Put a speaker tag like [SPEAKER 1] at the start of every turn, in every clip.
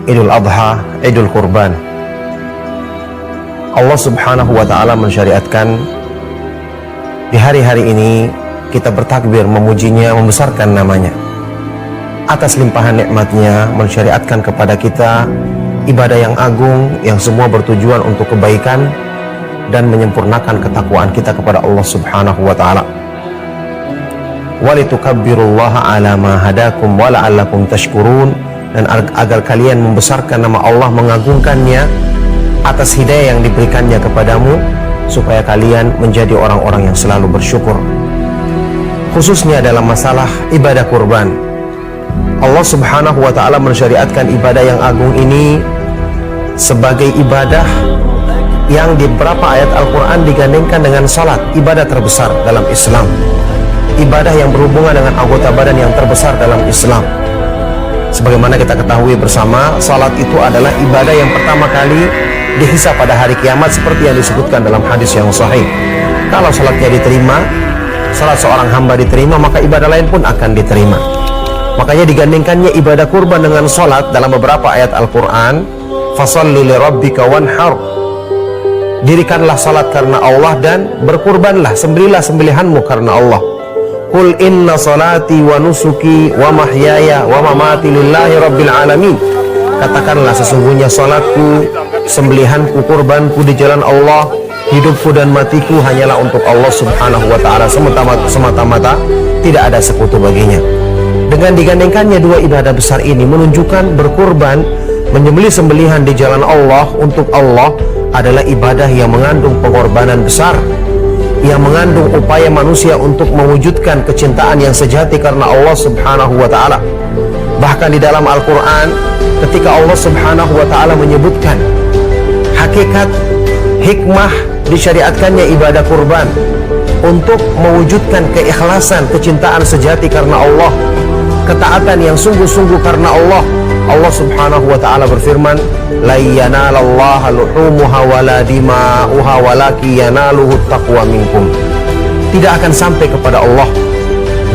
[SPEAKER 1] Idul Adha, Idul Kurban. Allah Subhanahu wa Ta'ala mensyariatkan di hari-hari ini kita bertakbir, memujinya, membesarkan namanya. Atas limpahan nikmatnya mensyariatkan kepada kita ibadah yang agung, yang semua bertujuan untuk kebaikan dan menyempurnakan ketakwaan kita kepada Allah Subhanahu wa Ta'ala. Walitukabbirullaha ala ma hadakum wa la'allakum tashkurun, dan agar kalian membesarkan nama Allah, mengagungkannya atas hidayah yang diberikannya kepadamu, supaya kalian menjadi orang-orang yang selalu bersyukur. Khususnya dalam masalah ibadah kurban, Allah Subhanahu wa Ta'ala mensyariatkan ibadah yang agung ini sebagai ibadah yang di beberapa ayat Al-Quran digandengkan dengan salat, ibadah terbesar dalam Islam, ibadah yang berhubungan dengan anggota badan yang terbesar dalam Islam. Sebagaimana kita ketahui bersama, salat itu adalah ibadah yang pertama kali dihisab pada hari kiamat, seperti yang disebutkan dalam hadis yang sahih. Kalau salatnya diterima, salat seorang hamba diterima, maka ibadah lain pun akan diterima. Makanya digandengkannya ibadah kurban dengan salat dalam beberapa ayat Al-Quran. Fasalli li rabbika wanhar, dirikanlah salat karena Allah dan berkurbanlah, sembelilah sembelihanmu karena Allah. Qul inna salati wa nusuki wa mahyaya wa mamati lillahi rabbil alamin. Katakanlah, sesungguhnya salatku, sembelihanku, kurbanku di jalan Allah, hidupku dan matiku hanyalah untuk Allah Subhanahu wa Ta'ala semata-mata, tidak ada sekutu baginya. Dengan digandengkannya dua ibadah besar ini menunjukkan berkurban, menyembelih sembelihan di jalan Allah untuk Allah adalah ibadah yang mengandung pengorbanan besar, yang mengandung upaya manusia untuk mewujudkan kecintaan yang sejati karena Allah Subhanahu wa Ta'ala. Bahkan di dalam Al-Quran, ketika Allah Subhanahu wa Ta'ala menyebutkan hakikat hikmah disyariatkannya ibadah kurban untuk mewujudkan keikhlasan, kecintaan sejati karena Allah, ketaatan yang sungguh-sungguh karena Allah, Allah Subhanahu wa Ta'ala berfirman, la yanalallaha luhumuha wala dima'uha walaki yanaluhu taqwa minkum. Tidak akan sampai kepada Allah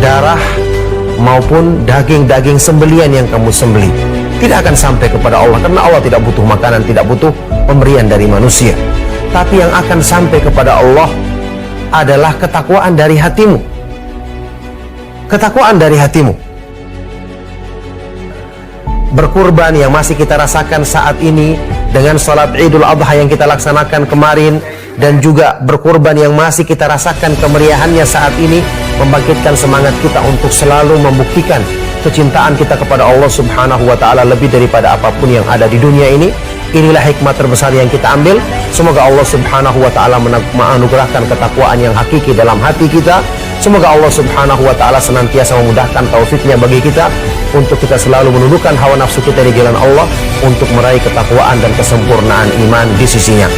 [SPEAKER 1] darah maupun daging-daging sembelian yang kamu sembelih, tidak akan sampai kepada Allah, karena Allah tidak butuh makanan, tidak butuh pemberian dari manusia. Tapi yang akan sampai kepada Allah adalah ketakwaan dari hatimu. Ketakwaan dari hatimu. Berkurban yang masih kita rasakan saat ini dengan salat Idul Adha yang kita laksanakan kemarin, dan juga berkurban yang masih kita rasakan kemeriahannya saat ini, membangkitkan semangat kita untuk selalu membuktikan kecintaan kita kepada Allah Subhanahu wa Ta'ala lebih daripada apapun yang ada di dunia ini. Inilah hikmah terbesar yang kita ambil. Semoga Allah Subhanahu wa Ta'ala menganugerahkan ketakwaan yang hakiki dalam hati kita. Semoga Allah Subhanahu wa Ta'ala senantiasa memudahkan taufiknya bagi kita untuk kita selalu menundukkan hawa nafsu kita di jalan Allah untuk meraih ketakwaan dan kesempurnaan iman di sisinya.